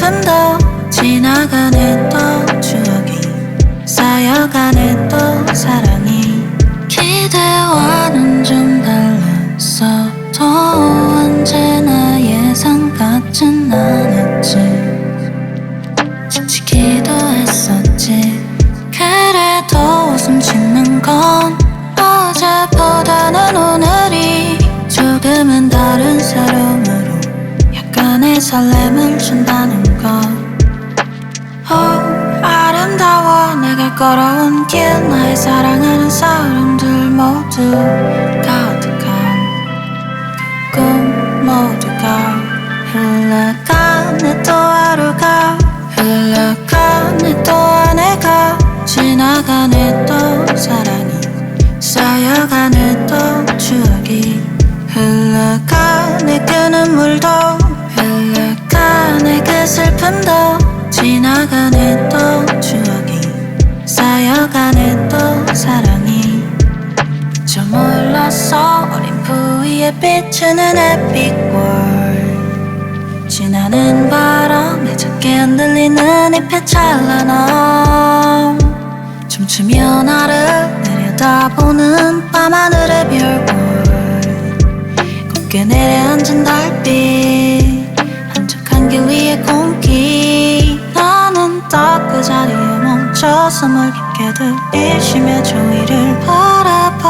슬픔도 지나가네 또 추억이 쌓여가네 또 사랑이 기대와는 좀 달랐어도 언제나 예상 같진 않았지 지치기도 했었지 그래도 웃음 짓는 건 어제보다는 오늘이 조금은 다른 새로움으로 약간의 설렘을 준다는 것 아름다워 내가 걸어온 길 나의 사랑하는 사람들 모두 가득한 그 꿈 모두가 흘러가네 또 하루가 흘러가네 또 한 해가 지나가네 또 사랑이 쌓여가네 또 추억이 흘러가네 그 눈물도 흘러가네 그 슬픔도 지나가네 또 추억이 쌓여가네 또 사랑이 저 몰랐어 어린 부위에 비추는 햇빛골 지나는 바람에 작게 흔들리는 잎의 찬란함 춤추며 나를 내려다보는 밤하늘의 별볼 곱게 내려앉은 달빛 한적한 길 위의 공기 나는 딱 그 자리에 멈춰서 물 깊게 들이쉬며 주위를 바라봐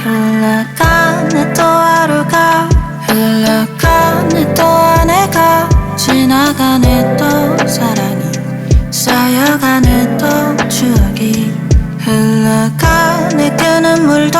흘러가네 또 하루가 흘러가네 또 한 해가 지나가네 또 사랑이 쌓여가네 또 추억이 흘러가네 그 눈물도